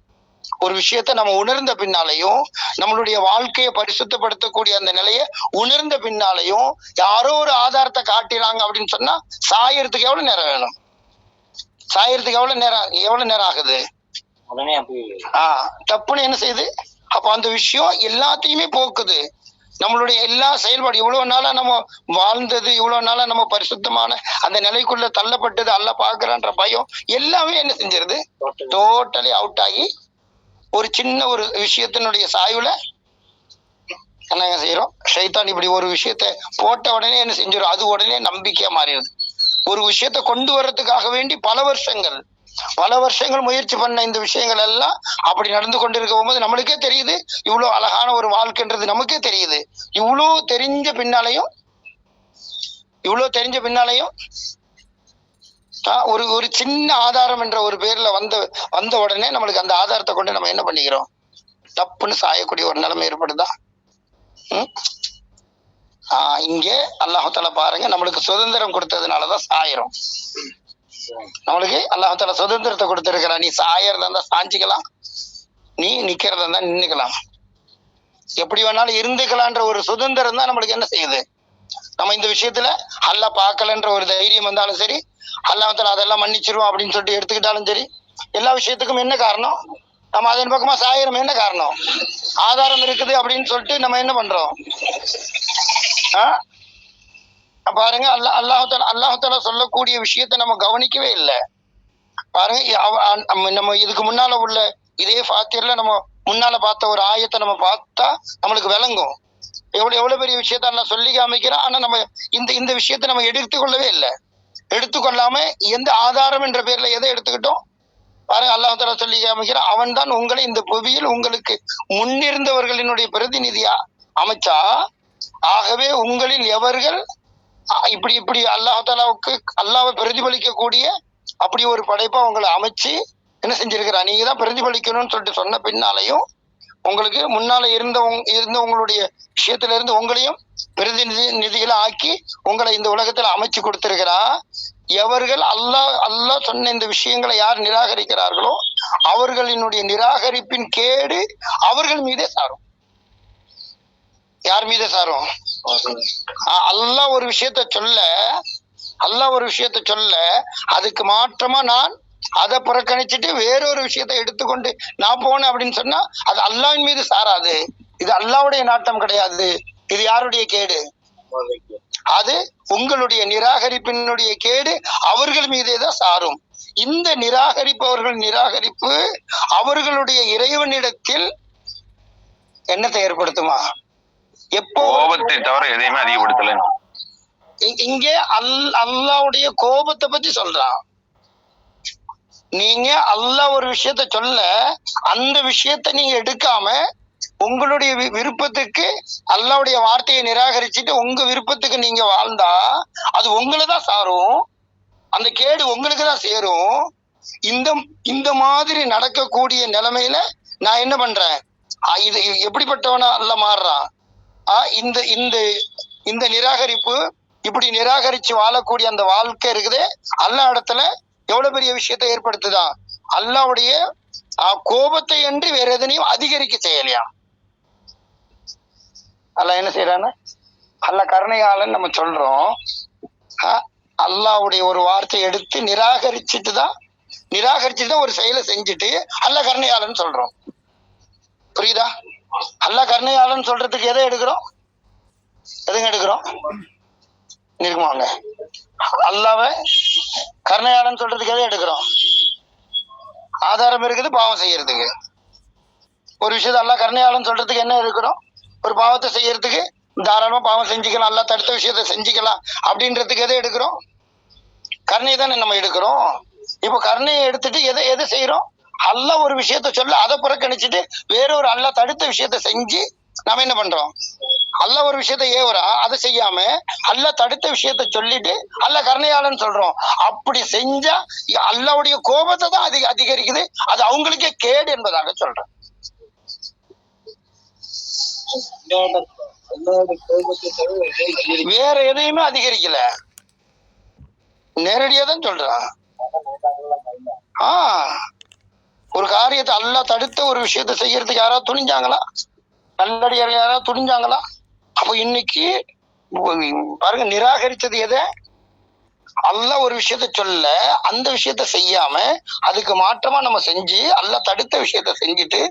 ஒரு விஷயத்த நம்ம உணர்ந்த பின்னாலையும், நம்மளுடைய வாழ்க்கையை பரிசுத்தப்படுத்தக்கூடிய அந்த நிலையை உணர்ந்த பின்னாலையும், யாரோ ஒரு ஆதாரத்தை காட்டினாங்க அப்படின்னு சொன்னா சாயறதுக்கு எவ்வளவு நேரம் வேணும்? சாயறதுக்கு எவ்வளவு நேரம் ஆகுது? தப்புன்னு என்ன செய்யுது? அப்ப அந்த விஷயம் எல்லாத்தையுமே போக்குது. நம்மளுடைய எல்லா செயல்பாடு, இவ்வளவு நாளா நம்ம வாழ்ந்தது, இவ்வளவு நாளா நம்ம பரிசுத்தமான அந்த நிலைக்குள்ள தள்ளப்பட்டது, அல்ல பாக்குறான்ற பயம் எல்லாமே என்ன செஞ்சிருது, டோட்டலி அவுட் ஆகி ஒரு சின்ன ஒரு விஷயத்தினுடைய சாய்வுல என்ன செய்யறோம், ஷைத்தான் இப்படி ஒரு விஷயத்த போட்ட உடனே என்ன செஞ்சிடும், அது உடனே நம்பிக்கையா மாறிடுது. ஒரு விஷயத்த கொண்டு வர்றதுக்காக வேண்டி பல வருஷங்கள் முயற்சி பண்ண இந்த விஷயங்கள் எல்லாம் அப்படி நடந்து கொண்டிருக்க போகும்போது நம்மளுக்கே தெரியுது, இவ்வளவு அழகான ஒரு வாழ்க்கைன்றது நமக்கே தெரியுது. இவ்வளவு தெரிஞ்ச பின்னாலையும் ஒரு சின்ன ஆதாரம் என்ற ஒரு பேர்ல வந்த உடனே நம்மளுக்கு அந்த ஆதாரத்தை கொண்டு நம்ம என்ன பண்ணிக்கிறோம், தப்புன்னு சாயக்கூடிய ஒரு நிலைமை ஏற்படுதா? இங்கே அல்லாஹால பாருங்க, நம்மளுக்கு சுதந்திரம் கொடுத்ததுனாலதான் சாயிரும். நம்மளுக்கு அல்லாஹால சுதந்திரத்தை கொடுத்திருக்கிறான். நீ சாயறதா இருந்தா சாஞ்சிக்கலாம், நீ நிக்கிறதா இருந்தா நின்னுக்கலாம். எப்படி வேணாலும் இருந்துக்கலான்ற ஒரு சுதந்திரம் தான் நம்மளுக்கு என்ன செய்யுது. நம்ம இந்த விஷயத்துல அல்லாஹ் பார்க்கலன்ற ஒரு தைரியம் வந்தாலும் சரி, அல்லாஹ்வுத்தாலா அதெல்லாம் மன்னிச்சிருவோம் அப்படின்னு சொல்லிட்டு எடுத்துக்கிட்டாலும் சரி, எல்லா விஷயத்துக்கும் என்ன காரணம்? நம்ம அதன் பக்கமா சாயிரம். என்ன காரணம்? ஆதாரம் இருக்குது அப்படின்னு சொல்லிட்டு நம்ம என்ன பண்றோம்? பாருங்க, அல்லாஹ்வுத்தாலா சொல்லக்கூடிய விஷயத்த நம்ம கவனிக்கவே இல்லை. பாருங்க, நம்ம இதுக்கு முன்னால உள்ள இதே ஃபாத்திர்ல நம்ம முன்னால பார்த்த ஒரு ஆயத்தை நம்ம பார்த்தா நம்மளுக்கு விளங்கும். எவ்வளவு பெரிய விஷயத்த அல்லாஹ் சொல்லி காமிக்கிறான். ஆனா நம்ம இந்த விஷயத்த நம்ம எடுத்துக்கொள்ளவே இல்லை. எடுத்துக்கொள்ளாம எந்த ஆதாரம் என்ற பேர்ல எதை எடுத்துக்கிட்டோம்? பாருங்க, அல்லாஹ்வுத்தாலா சொல்லி காமிக்கிறான், அவன் தான் உங்களை இந்த புவியில் உங்களுக்கு முன்னிருந்தவர்களினுடைய பிரதிநிதியா அமைச்சா. ஆகவே உங்களில் எவர்கள் இப்படி அல்லாஹ்வுத்தாலாவுக்கு அல்லாஹ்வை பிரதிபலிக்கக்கூடிய அப்படி ஒரு படைப்பா உங்களை அமைச்சு என்ன செஞ்சிருக்கிறா, நீங்க தான் பிரதிபலிக்கணும்னு சொல்லிட்டு சொன்ன பின்னாலையும் உங்களுக்கு முன்னால இருந்த உங்களுடைய விஷயத்துல இருந்து உங்களையும் பிரதிநிதிகளை ஆக்கி உங்களை இந்த உலகத்துல அமைச்சு கொடுத்திருக்கிறா. எவர்கள் அல்லாஹ் சொன்ன இந்த விஷயங்களை யார் நிராகரிக்கிறார்களோ அவர்களினுடைய நிராகரிப்பின் கேடு அவர்கள் மீதே சாரும். யார் மீதே சாரும்? அல்லாஹ் ஒரு விஷயத்த சொல்ல அதுக்கு மாற்றமா நான் அதை புறக்கணிச்சுட்டு வேறொரு விஷயத்தை எடுத்துக்கொண்டு நான் போனேன் அப்படின்னு சொன்னா அது அல்லாஹ்வின் மீது சாராது. இது அல்லாஹ்வுடைய நாட்டம் கிடையாது. இது யாருடைய கேடு? அது உங்களுடைய நிராகரிப்பினுடைய கேடு அவர்கள் மீதே தான் சாரும். இந்த நிராகரிப்பு அவர்களுடைய இறைவனிடத்தில் என்னத்தை ஏற்படுத்துமா? எப்போ கோபத்தை தவிர எதையுமே அதிகப்படுத்தல. இங்கே அல்லாஹ்வுடைய கோபத்தை பத்தி சொல்றான். நீங்க அல்லாஹ் ஒரு விஷயத்த சொல்ல அந்த விஷயத்த நீங்க எடுக்காம உங்களுடைய விருப்பத்துக்கு அல்லாஹ்வுடைய வார்த்தையை நிராகரிச்சுட்டு உங்க விருப்பத்துக்கு நீங்க வாழ்ந்தா அது உங்களை தான் சாரும். அந்த கேடு உங்களுக்கு தான் சேரும். இந்த மாதிரி நடக்கக்கூடிய நிலைமையில நான் என்ன பண்றேன்? இது எப்படிப்பட்டவனா அல்லாஹ் மாறுறான்? இந்த நிராகரிப்பு, இப்படி நிராகரிச்சு வாழக்கூடிய அந்த வாழ்க்கை இருக்குது அல்லாஹ் இடத்துல எவ்வளவு பெரிய விஷயத்தை ஏற்படுத்துதான். அல்லாஹ்வுடைய கோபத்தை என்று வேற எதனையும் அதிகரிக்க செய்யலையா? அல்லாஹ் என்ன செய்யறான்னு, அல்லாஹ் கருணையாளன் நம்ம சொல்றோம். அல்லாஹ்வுடைய ஒரு வார்த்தையை எடுத்து நிராகரிச்சுட்டு தான் ஒரு செயலை செஞ்சுட்டு அல்லாஹ் கருணையாளன் சொல்றோம். புரியுதா? அல்லாஹ் கருணையாளன் சொல்றதுக்கு எதை எடுக்கிறோம்? இருக்குமாங்க? அல்லாஹ்வை கருணையாளன் சொல்றதுக்கு எதை எடுக்கிறோம்? ஆதாரம் இருக்குது பாவம் செய்யறதுக்கு. ஒரு விஷயத்த அல்லாஹ் கருணையாளன் சொல்றதுக்கு என்ன எடுக்கிறோம்? ஒரு பாவத்தை செய்யறதுக்கு தாராளமா பாவம் செஞ்சுக்கலாம், அல்லாஹ் தடுத்த விஷயத்த செஞ்சுக்கலாம் அப்படின்றதுக்கு எதை எடுக்கிறோம்? கருணை தானே நம்ம எடுக்கிறோம். இப்போ கருணையை எடுத்துட்டு எதை செய்யறோம்? அல்லாஹ் ஒரு விஷயத்த சொல்ல அதை புறக்கணிச்சுட்டு வேறொரு அல்லாஹ் தடுத்த விஷயத்த செஞ்சு நம்ம என்ன பண்றோம்? அல்லாஹ் ஒரு விஷயத்த ஏவரா, அதை செய்யாம அல்லாஹ் தடுத்த விஷயத்த சொல்லிட்டு அல்லாஹ் கருணையாளன் சொல்றோம். அப்படி செஞ்சா அல்லாஹ்வுடைய கோபத்தை தான் அதிகரிக்குது. அது அவங்களுக்கே கேடு என்பதாக சொல்றேன். வேற எதையுமே அதிகரிக்கல, நேரடியா தான் சொல்றான். ஒரு காரியத்தை அல்லாஹ் தடுத்த ஒரு விஷயத்த செய்யறதுக்கு யாராவது துணிஞ்சாங்களா? நல்லடியார் யாராவது துணிஞ்சாங்களா? அப்போ இன்னைக்கு பாருங்க, நிராகரிச்சது எதை? அல்லாஹ் ஒரு விஷயத்த சொல்ல அந்த விஷயத்த செய்யாம அதுக்கு மாற்றமா நம்ம செஞ்சு அல்லாஹ் தடுத்த விஷயத்த செஞ்சுட்டு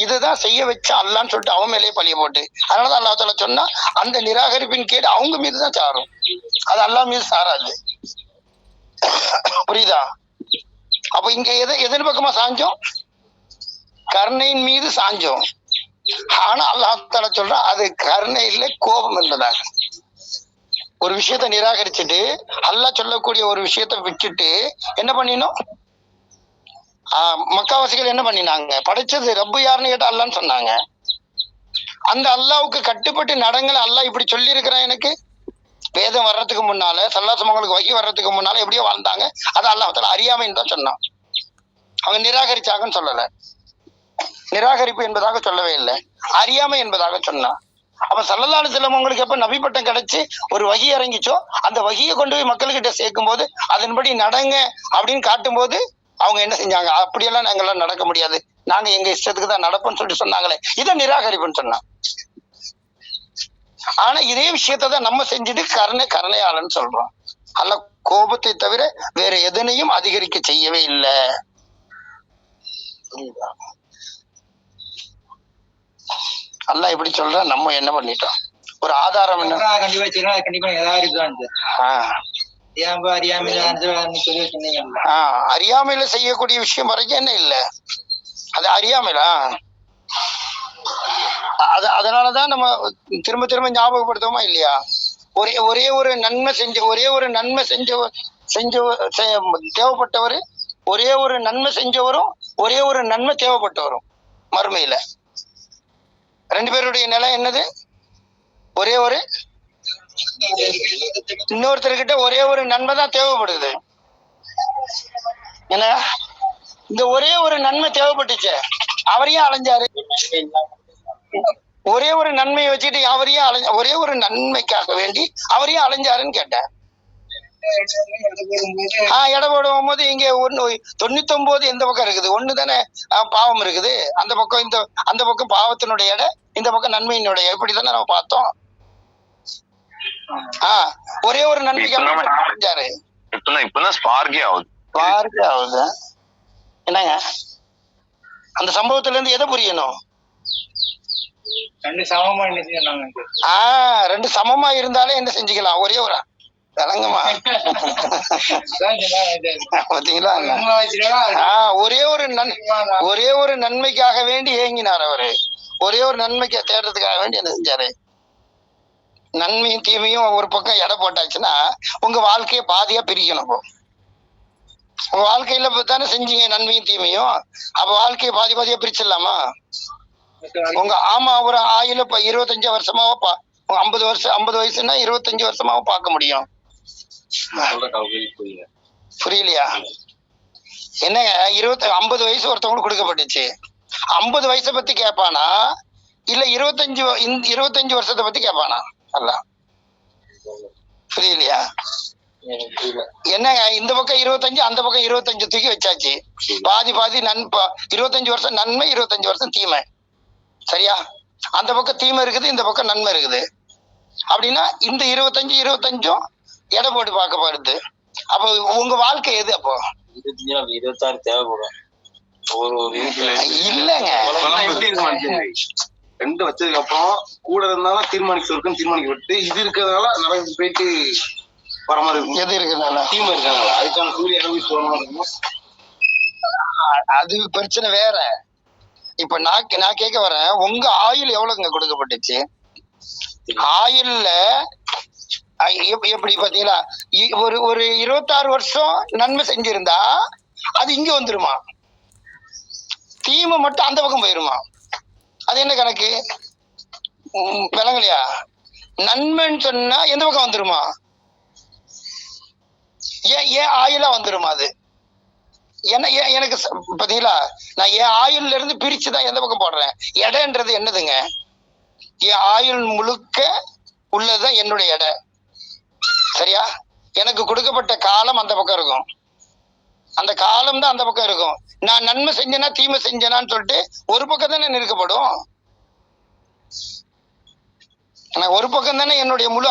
இதுதான் செய்ய வச்ச அல்லான்னு சொல்லிட்டு அவன் மேலேயே பழிய போட்டு, அதனாலதான் அல்லாஹ் தாலா சொன்னா அந்த நிராகரிப்பின் கேடு அவங்க மீதுதான் சாரும், அது அல்லாஹ் மீது சாராது. புரியுதா? அப்ப இங்க எதன் பக்கமா சாஞ்சோம்? கருணையின் மீது சாஞ்சோம். ஆனா அல்லாஹ் தாலா சொல்றான் அது கருணை இல்லை, கோபம் என்பதாக. ஒரு விஷயத்த நிராகரிச்சுட்டு அல்லாஹ் சொல்லக்கூடிய ஒரு விஷயத்த விட்டுட்டு என்ன பண்ணினோம்? மக்காவாசிகள் என்ன பண்ணினாங்க? படைச்சது ரப்பு யாருன்னு கேட்டா அல்லான்னு சொன்னாங்க. அந்த அல்லாவுக்கு கட்டுப்பட்டு நடங்கல அல்லாஹ் இப்படி சொல்லி இருக்கிறான். எனக்கு வேதம் வர்றதுக்கு முன்னால சல்லாசமங்களுக்கு வகி வர்றதுக்கு முன்னால எப்படியோ வாழ்ந்தாங்க, அது அல்லாஹ் அறியாமைன்னு தான் சொன்னான். அவங்க நிராகரிச்சாங்கன்னு சொல்லல, நிராகரிப்பு என்பதாக சொல்லவே இல்லை, அறியாமை என்பதாக சொன்னான். அப்ப ஸல்லல்லாஹு அலைஹி வஸல்லம் உங்களுக்கு எப்ப நபி பட்டம் கிடைச்சு ஒரு வகி இறங்கிச்சோ அந்த வகியை கொண்டு போய் மக்கள்கிட்ட சேர்க்கும் போது அதன்படி நடங்க அப்படின்னு காட்டும் போது அவங்க என்ன செஞ்சாங்க? அப்படியெல்லாம் நாங்கெல்லாம் நடக்க முடியாது, நாங்க எங்க இஷ்டத்துக்கு தான் நடப்போம்னு சொல்லிட்டு சொன்னாங்களே, இதை நிராகரிப்புன்னு சொன்னான். ஆனா இதே விஷயத்தான் நம்ம செஞ்சது கருணையாளன்னு சொல்றோம். அல்ல கோபத்தை தவிர வேற எதனையும் அதிகரிக்க செய்யவே இல்லை. புரியுதா? அல்ல எப்படி சொல்ற, நம்ம என்ன பண்ணிட்டோம்? ஒரு ஆதாரம் என்ன? கண்டிப்பா ஏதாவது அறியாமையில செய்யக்கூடிய விஷயம் வரைக்கும் என்ன இல்ல, அது அறியாமைலா. அதனாலதான் நம்ம திரும்ப திரும்ப ஞாபகப்படுத்துவோமா இல்லையா? ஒரே ஒரு நன்மை தேவைப்பட்டவர், ஒரே ஒரு நன்மை செஞ்சவரும் ஒரே ஒரு நன்மை தேவைப்பட்டவரும் மறுமையில ரெண்டு பேருடைய நிலை என்னது? ஒரே ஒரு இன்னொருத்தர்கிட்ட ஒரே ஒரு நன்மை தான் தேவைப்படுது. என்ன, இந்த ஒரே ஒரு நன்மை தேவைப்பட்டுச்சு, அவரையும் அலைஞ்சாரு. ஒரே ஒரு நன்மையை வச்சுட்டு அவரையும் ஒரே ஒரு நன்மைக்காக வேண்டி அவரையும் அலைஞ்சாருன்னு கேட்டேன். எடை போடும் போது இங்க 99 எந்த பக்கம் இருக்குது? ஒண்ணு தானே பாவம் இருக்குது. அந்த பக்கம் பாவத்தினுடைய எடை, இந்த பக்கம் நன்மையினுடைய, இப்படித்தானே நம்ம பார்த்தோம். ஒரே ஒரு நன்மைக்காக ஆகுது. என்னங்க அந்த சம்பவத்துல இருந்து எதை புரியணும்? ரெண்டு சமமா இருந்தாலே என்ன செஞ்சுக்கலாம்? ஒரே ஒரு விளங்குமா? பாத்தீங்களா? ஒரே ஒரு நன்மைக்காக வேண்டி ஏங்கினார் அவரு. ஒரே ஒரு நன்மைக்கு தேடுறதுக்காக வேண்டி என்ன செஞ்சாரு? நன்மையும் தீமையும் ஒரு பக்கம் எடை போட்டாச்சுன்னா உங்க வாழ்க்கைய பாதியா பிரிக்கணும். உங்க வாழ்க்கையில தானே செஞ்சீங்க நன்மையும் தீமையும், அப்ப வாழ்க்கைய பாதியா பிரிச்சிடலாமா? உங்க ஒரு ஆயுள 25 வருஷமாவோ 50 வயசுன்னா 25 வருஷமாவோ பார்க்க முடியும். புரியலையா? என்னங்க 50 வயசு ஒருத்தவங்களுக்கு கொடுக்கப்பட்டுச்சு, 50 வயசை பத்தி கேட்பானா இல்ல 25 வருஷத்தை பத்தி கேட்பானா? அல்ல, புரியலையா? என்னங்க இந்த பக்கம் 25 அந்த பக்கம் 25 தூக்கி வச்சாச்சு, பாதி 25 வருஷம் நன்மை 25 வருஷம் தீமை. சரியா? அந்த பக்கம் தீமை இருக்குது, இந்த பக்கம் நன்மை இருக்குது. அப்படின்னா இந்த 25 எடை போட்டு பார்க்கப்படுது. அப்ப உங்க வாழ்க்கை எது? அப்போ 26 தேவைப்படும். இல்லங்க, ரெண்டு வச்சதுக்கு அப்புறம் கூட இருந்தாலும் தீர்மானிக்கப்பட்டு இது இருக்கிறதுனால நடந்து போயிட்டு வர மாதிரி இருக்கும். எது இருக்கிறதுனால? தீமை இருக்கிறதுனால அதுக்கான கூலி இருக்கும். அது பிரச்சனை வேற. இப்ப நான் கேட்க வரேன், உங்க ஆயுள் எவ்வளவுங்க கொடுக்கப்பட்டுச்சு? ஆயுள்ல எப்படி பாத்தீங்களா? ஒரு 26 வருஷம் நன்மை செஞ்சிருந்தா அது இங்க வந்துருமா? தீமை மட்டும் அந்த பக்கம் போயிருமா? அது என்ன கணக்கு? விளங்கலையா? நன்மைன்னு சொன்னா எந்த பக்கம் வந்துருமா? ஏன் ஆயுளா வந்துருமா? அது எனக்கு பாத்தீங்களா, நான் என் ஆயுள்ல இருந்து பிரிச்சுதான் எந்த பக்கம் போடுறேன். எடைன்றது என்னதுங்க? என் ஆயுள் முழுக்க உள்ளதுதான் என்னுடைய எடை. சரியா? எனக்கு கொடுக்கப்பட்ட காலம் அந்த பக்கம் இருக்கும், அந்த காலம் தான் அந்த பக்கம் இருக்கும். நான் நன்மை செஞ்சேனா தீமை செஞ்சேனான்னு சொல்லிட்டு ஒரு பக்கம் தானே நிற்கப்படும். ஒரு பக்கம் தானே என்னுடைய முழு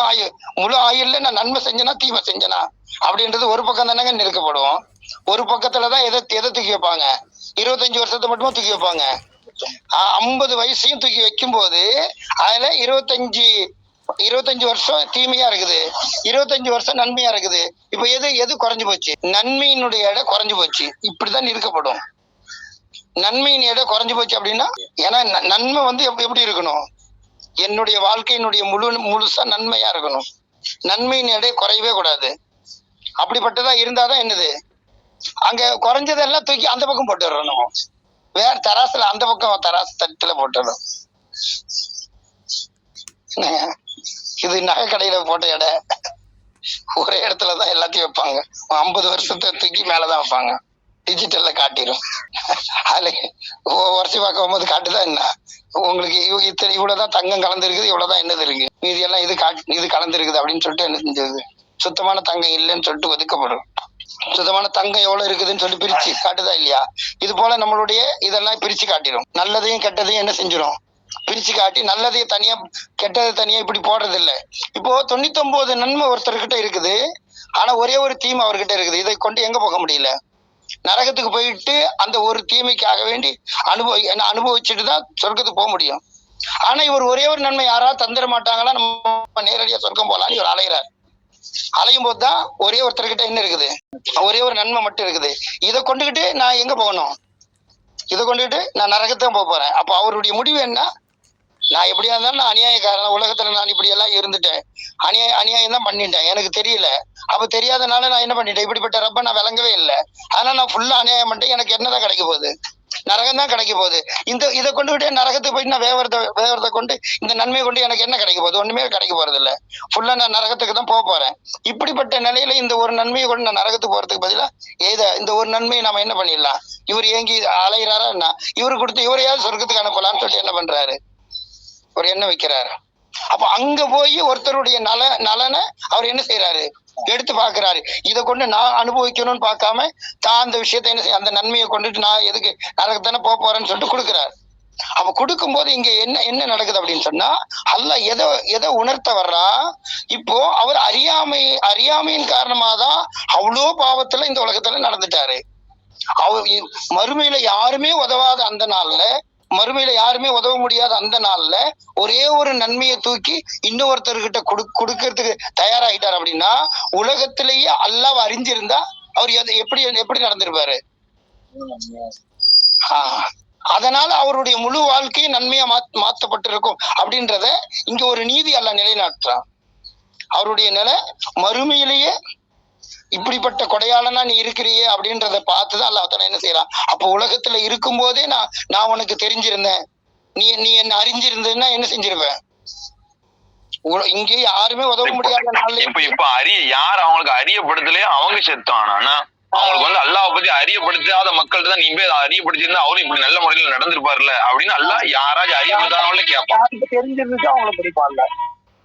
ஆயுள்ல நான் நன்மை செஞ்சேனா தீமை செஞ்சேனா அப்படின்றது ஒரு பக்கம் தானே நிற்கப்படும். ஒரு பக்கத்துலதான் எதை தூக்கி வைப்பாங்க? 25 வருஷத்தை மட்டுமா தூக்கி வைப்பாங்க. 50 வயசையும் தூக்கி வைக்கும் போது அதுல 25 வருஷம் தீமையா இருக்குது, 25 வருஷம் நன்மையா இருக்குது. இப்ப எது குறைஞ்சு போச்சு? நன்மையினுடைய எடை குறைஞ்சு போச்சு. இப்படிதான் இருக்கப்படும். நன்மையின் எடை குறைஞ்சு போச்சு அப்படின்னா, ஏன்னா நன்மை எப்படி இருக்கணும்? என்னுடைய வாழ்க்கையினுடைய முழுசா நன்மையா இருக்கணும். நன்மையின் எடை குறையவே கூடாது. அப்படிப்பட்டதா இருந்தாதான் என்னது, அங்க குறைஞ்சதெல்லாம் தூக்கி அந்த பக்கம் போட்டுடுறோம். நம்ம வேற தராசுல அந்த பக்கம் தராசு தட்டுல போட்டுடும். இது நகை கடையில போட்ட எடை ஒரே இடத்துலதான் எல்லாத்தையும் வைப்பாங்க. 50 வருஷத்தை தூக்கி மேலதான் வைப்பாங்க. டிஜிட்டல்ல காட்டிடும். அதுல உரசி பார்க்க போகும்போது காட்டுதான் என்ன, உங்களுக்கு இவ்வளவுதான் தங்கம் கலந்துருக்குது, இவ்வளவுதான் என்னது இருக்கு, மீதி எல்லாம் இது கலந்துருக்குது அப்படின்னு சொல்லிட்டு என்ன செஞ்சது, சுத்தமான தங்கம் இல்லைன்னு சொல்லிட்டு ஒதுக்கப்படும். சுத்தமான தங்கம் எவ்வளவு இருக்குதுன்னு சொல்லி பிரிச்சு காட்டுதா இல்லையா? இது போல நம்மளுடைய இதெல்லாம் பிரிச்சு காட்டிடும். நல்லதையும் கெட்டதையும் என்ன செஞ்சிடும்? பிரிச்சு காட்டி நல்லதையே தனியா கெட்டதை தனியா இப்படி போடுறது இல்ல. இப்போ 99 நன்மை ஒருத்தர்கிட்ட இருக்குது, ஆனா ஒரே ஒரு தீமை அவர்கிட்ட இருக்குது. இதை கொண்டு எங்க போக முடியல? நரகத்துக்கு போயிட்டு அந்த ஒரு தீமைக்காக வேண்டி அனுபவிச்சுட்டு தான் சொர்க்கத்துக்கு போக முடியும். ஆனா இவர் ஒரே ஒரு நன்மை யாராவது தந்துட மாட்டாங்களா, நம்ம நேரடியா சொர்க்கம் போலான்னு இவர் அலைகிறார். அலையும் போதுதான் ஒரே ஒருத்தர்கிட்ட என்ன இருக்குது, ஒரே ஒரு நன்மை மட்டும் இருக்குது. இதை கொண்டுகிட்டு நான் எங்க போகணும்? இதை கொண்டுகிட்டு நான் நரகத்தான் போக போறேன். அப்ப அவருடைய முடிவு என்ன? நான் எப்படியா இருந்தாலும் நான் அநியாயக்காரன், உலகத்துல நான் இப்படி எல்லாம் இருந்துட்டேன், அநியாயம் தான் பண்ணிட்டேன், எனக்கு தெரியல. அப்ப தெரியாதனால நான் என்ன பண்ணிட்டேன், இப்படிப்பட்ட ரப்ப நான் விளங்கவே இல்லை, அதனால நான் ஃபுல்லா அநியாயம் பண்ணிட்டேன், எனக்கு என்னதான் கிடைக்க போகுது? நரகம் தான் கிடைக்க போகுது. இதை கொண்டுகிட்டே நரகத்துக்கு போயிட்டு நான் வேவரத்தை கொண்டு இந்த நன்மையை கொண்டு எனக்கு என்ன கிடைக்க போகுது? ஒண்ணுமே கிடைக்க போறது இல்ல. ஃபுல்லா நான் நரகத்துக்கு தான் போக போறேன். இப்படிப்பட்ட நிலையில இந்த ஒரு நன்மையை கொண்டு நான் நரகத்துக்கு போறதுக்கு பதிலா இந்த ஒரு நன்மையை நாம என்ன பண்ணிடலாம்? இவர் ஏங்கி அலைகிறாரா என்ன? இவரு கொடுத்து இவரையாவது சொர்க்கத்துக்கு அனுப்பலாம்னு சொல்லிட்டு என்ன பண்றாரு, ஒரு எண்ணம் வைக்கிறாரு. அப்ப அங்க போய் ஒருத்தருடைய நலனை அவர் என்ன செய்யறாரு, எடுத்து பாக்குறாரு. இதை கொண்டு நான் அனுபவிக்கணும்னு பார்க்காம தான் அந்த விஷயத்த என்ன செய்ய, அந்த நன்மையை கொண்டுட்டு நான் எதுக்கு நரகத்தானே போக போறேன்னு சொல்லிட்டு கொடுக்குறாரு. அப்ப கொடுக்கும் போது இங்க என்ன நடக்குது அப்படின்னு சொன்னா, அல்லாஹ் எதை உணர்த்த வர்றா, இப்போ அவர் அறியாமையின் காரணமாதான் அவ்வளோ பாவத்துல இந்த உலகத்துல நடந்துட்டாரு. அவர் மறுமையில யாருமே உதவாத அந்த நாள்ல, மறுமையில யாருமே உதவ முடியாத அந்த நாள்ல ஒரே ஒரு நன்மையை தூக்கி இன்னொருத்தர்கிட்ட கொடுக்கறதுக்கு தயாராகிட்டார். அப்படின்னா உலகத்திலேயே அல்லாஹ் அறிஞ்சிருந்தா அவர் எப்படி நடந்திருப்பாரு? அதனால அவருடைய முழு வாழ்க்கையும் நன்மையா மாற்றப்பட்டிருக்கும் அப்படின்றத இங்க ஒரு நீதி அல்லாஹ் நிலைநாட்டுறான். அவருடைய நிலை மறுமையிலேயே இப்படிப்பட்ட கொடையாளனா நீ இருக்கிறியே அப்படின்றத பார்த்துதான் அல்லாஹ் என்ன செய்யறான். அப்ப உலகத்துல இருக்கும் போதே நான் உனக்கு தெரிஞ்சிருந்தேன், நீ என்ன அறிஞ்சிருந்தா என்ன செஞ்சிருப்ப? இங்கே யாருமே உதவ முடியாத நாள்ல இப்ப யார் அவங்களுக்கு அறியப்படுத்தலையோ அவங்க செத்தானா, அவங்களுக்கு வந்து அல்லாஹ் பத்தி அறியப்படுத்தாத மக்கள் தான் நீ போய் அறியப்படுத்திருந்தா அவரும் இப்படி நல்ல முறையில நடந்திருப்பாருல்ல அப்படின்னு அல்லாஹ் யாராச்சும் அறியப்படுத்தாதவங்களே கேட்பான். தெரிஞ்சிருந்துச்சு அவங்கள படிப்பான்ல,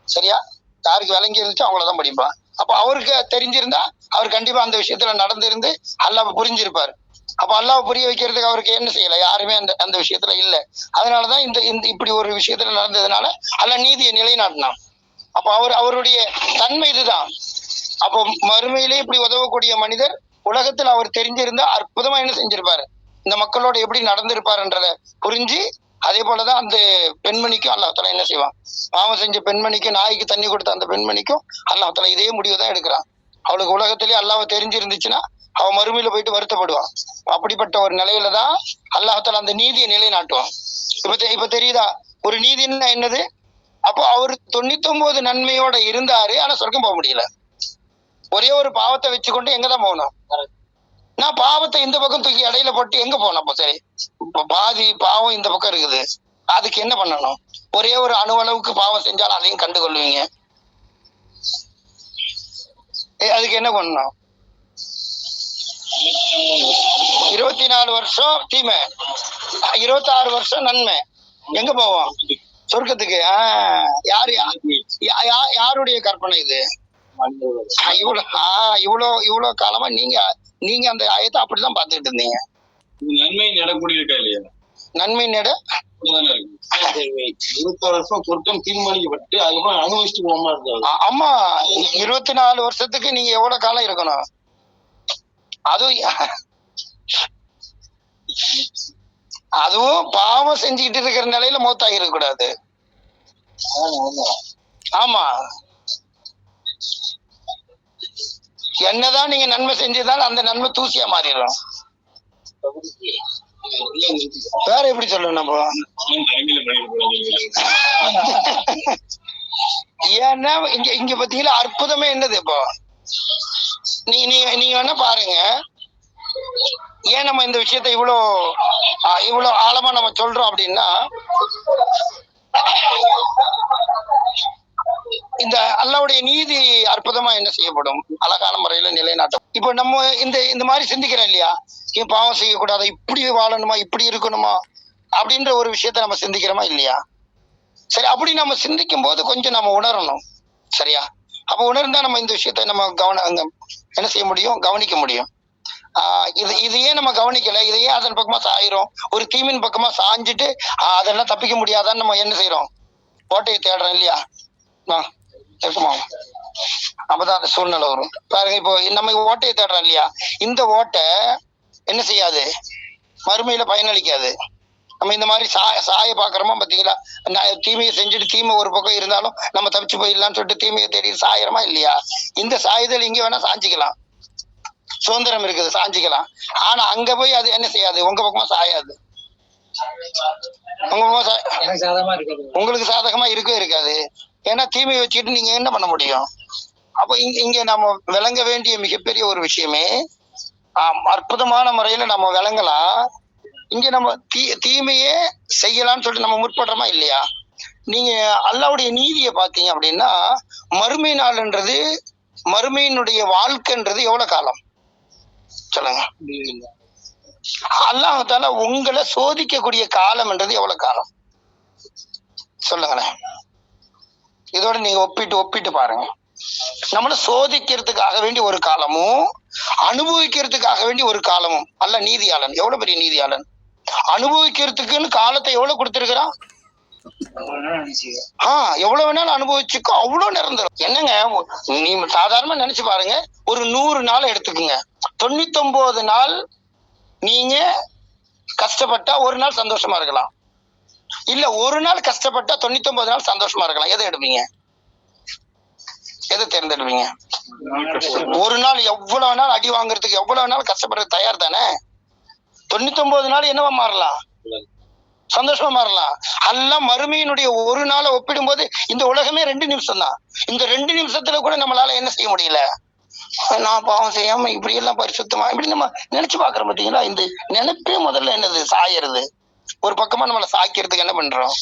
சரியா? யாருக்கு விளங்கி இருந்துச்சு அவங்களதான் படிப்பான். அப்ப அவருக்கு தெரிஞ்சிருந்தா அவர் கண்டிப்பா அந்த விஷயத்துல நடந்திருந்து அல்லாஹ் புரிஞ்சிருப்பாரு. அப்ப அல்லாஹ் புரிய வைக்கிறதுக்கு அவருக்கு என்ன செய்யல, யாருமே அந்த விஷயத்துல இல்ல. அதனாலதான் இந்த இப்படி ஒரு விஷயத்துல நடந்ததுனால அல்லாஹ் நீதியை நிலைநாட்டினான். அப்ப அவருடைய தன்மை இதுதான். அப்போ மறுமையிலே இப்படி உதவக்கூடிய மனிதர் உலகத்துல அவர் தெரிஞ்சிருந்தா அற்புதமா என்ன செஞ்சிருப்பாரு, இந்த மக்களோட எப்படி நடந்திருப்பாருன்றத புரிஞ்சு, அதே போலதான் அந்த பெண்மணிக்கும் அல்லாஹ் என்ன செய்வான், பாவம் செஞ்ச பெண்மணிக்கும் நாய்க்கு தண்ணி கொடுத்த அந்த பெண்மணிக்கும் அல்லாஹ் இதே முடிவு தான் எடுக்கிறான். அவளுக்கு உலகத்திலேயே அல்லாஹ் தெரிஞ்சிருந்துச்சுன்னா அவ மறுமையில போயிட்டு வருத்தப்படுவான். அப்படிப்பட்ட ஒரு நிலையில தான் அல்லாஹ் அந்த நீதியை நிலைநாட்டுவான். இப்ப தெரியுதா ஒரு நீதின்னா என்னது? அப்போ அவர் 99 நன்மையோட இருந்தாரு, ஆனா சொர்க்கம் போக முடியல. ஒரே ஒரு பாவத்தை வச்சுக்கொண்டு எங்கதான் போகணும்? நான் பாவத்தை இந்த பக்கம் தூக்கி இடையில போட்டு எங்க போனோம்? அப்போ சரி, இப்ப பாதி பாவம் இந்த பக்கம் இருக்குது, அதுக்கு என்ன பண்ணணும்? ஒரே ஒரு அணுவளவுக்கு பாவம் செஞ்சாலும் அதையும் கண்டுகொள்வீங்க. அதுக்கு என்ன பண்ணணும்? 24 வருஷம் தீமை, 26 வருஷம் நன்மை. எங்க போவோம்? சொர்க்கத்துக்கு. யாருடைய கற்பனை இது? இவ்வளவு காலமா நீங்க அந்த ஆயத்தை அப்படிதான் பாத்துக்கிட்டு இருந்தீங்க. நன்மை நடக்கூடிய இருக்கா இல்லையா? நன்மை நட 24 வருஷம் சொர்க்கம் தீர்மானிக்கப்பட்டு அதுக்கப்புறம் அனுபவிச்சுட்டு போமா இருக்காது. ஆமா, 24 வருஷத்துக்கு நீங்க எவ்வளவு காலம் இருக்கணும்? அதுவும் பாவம் செஞ்சுக்கிட்டு இருக்கிற நிலையில மௌத்தாகி இருக்க கூடாது. ஆமா, என்னதான் நீங்க நன்மை செஞ்சதாலும் அந்த நன்மை தூசியா மாறிடும். வேற எப்படி சொல்லணும் நம்ம? ஏன்னா இங்க பாத்தீங்களா அற்புதமே என்னது? இப்போ நீங்க வேணா பாருங்க, ஏன் நம்ம இந்த விஷயத்த இவ்வளவு ஆழமா நம்ம சொல்றோம் அப்படின்னா, இந்த அல்லாஹ்வுடைய நீதி அற்புதமா என்ன செய்யப்படும், அழகான முறையில நிலைநாட்டும். இப்போ நம்ம இந்த மாதிரி சிந்திக்கிறோம் இல்லையா, ஏன் பாவம் செய்யக்கூடாது, இப்படி வாழணுமா, இப்படி இருக்கணுமா அப்படின்ற ஒரு விஷயத்த நம்ம சிந்திக்கிறோமா இல்லையா? சரி, அப்படி நம்ம சிந்திக்கும் போது கொஞ்சம் நம்ம உணரணும், சரியா? அப்ப உணர்ந்தா நம்ம இந்த விஷயத்த நம்ம என்ன செய்ய முடியும், கவனிக்க முடியும். இதையே நம்ம கவனிக்கல, இதையே அதன் பக்கமா சாயிரும். ஒரு தீமின் பக்கமா சாஞ்சிட்டு அதெல்லாம் தப்பிக்க முடியாதான்னு நம்ம என்ன செய்யறோம்? ஓட்டையை தேடுறோம் இல்லையா? இருக்குமா? அப்பதான் அந்த சூழ்நிலை வரும். பாருங்க, இப்போ நம்ம ஓட்டையை தேடுறோம் இல்லையா? இந்த ஓட்டை என்ன செய்யாது? மறுமையில பயனளிக்காது. நம்ம இந்த மாதிரி சாய பாக்குறோமா பாத்தீங்களா? தீமையை செஞ்சுட்டு தீமை ஒரு பக்கம் இருந்தாலும் நம்ம தப்பிச்சு போயிடலாம்னு சொல்லிட்டு தீமையை தேடி சாயறமா இல்லையா? இந்த சாயுதல் இங்க வேணா சாஞ்சிக்கலாம், சுதந்திரம் இருக்குது, சாஞ்சிக்கலாம். ஆனா அங்க போய் அது என்ன செய்யாது? உங்க பக்கமா சாயாது. உங்க பக்கமா உங்களுக்கு சாதகமா இருக்கவே இருக்காது. ஏன்னா தீமையை வச்சுக்கிட்டு நீங்க என்ன பண்ண முடியும்? அப்ப இங்க நம்ம விளங்க வேண்டிய மிகப்பெரிய ஒரு விஷயமே, அற்புதமான முறையில நம்ம விளங்கலாம். இங்க நம்ம தீமையே செய்யலாம்னு சொல்லிட்டு நம்ம முற்படுறோமா இல்லையா? நீங்க அல்லாஹ்வுடைய நீதியை பார்த்தீங்க அப்படின்னா, மறுமை நாள்ன்றது, மறுமையினுடைய வாழ்க்கைன்றது எவ்வளவு காலம் சொல்லுங்க? அல்லாஹ் தஆலா உங்களை சோதிக்கக்கூடிய காலம்ன்றது எவ்வளவு காலம் சொல்லுங்களேன். இதோட நீங்க ஒப்பிட்டு பாருங்க. நம்மள சோதிக்கிறதுக்காக வேண்டி ஒரு காலமும், அனுபவிக்கிறதுக்காக வேண்டி ஒரு காலமும். அல்ல நீதியாளன், எவ்வளவு பெரிய நீதியாளன்! அனுபவிக்கிறதுக்குன்னு காலத்தை எவ்வளவு கொடுத்திருக்கிறான்? எவ்வளவு வேணாலும் அனுபவிச்சுக்கோ, அவ்வளவு நிரந்தரம். என்னங்க, நீ சாதாரணமா நினைச்சு பாருங்க. ஒரு 100 நாள் எடுத்துக்குங்க. 99 நாள் நீங்க கஷ்டப்பட்டா ஒரு நாள் சந்தோஷமா இருக்கலாம், இல்ல ஒரு நாள் கஷ்டப்பட்டா 99 நாள் சந்தோஷமா இருக்கலாம். எதை எடுப்பீங்க? எதை தேர்ந்தெடுப்பீங்க? ஒரு நாள் எவ்வளவு நாள் அடி வாங்குறதுக்கு எவ்வளவு நாள் கஷ்டப்படுறது தயார் தானே? 99 நாள் என்னவா மாறலாம்? சந்தோஷமா மாறலாம். எல்லாம் மறுமையினுடைய ஒரு நாளை ஒப்பிடும் போது இந்த உலகமே 2 நிமிஷம் தான். இந்த 2 நிமிஷத்துல கூட நம்மளால என்ன செய்ய முடியல? நான் பாவம் செய்யாம இப்படி எல்லாம் பரிசுத்தமா இப்படி நம்ம நினைச்சு பாக்குறோம் பாத்தீங்களா? இந்த நினைப்பே முதல்ல என்னது? சாயறது. ஒரு பக்கமா நம்மளை சாய்க்கிறதுக்கு என்ன பண்றோம்?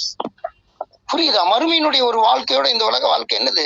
புரியுதா? மறுமையினுடைய ஒரு வாழ்க்கையோட இந்த உலக வாழ்க்கை என்னது?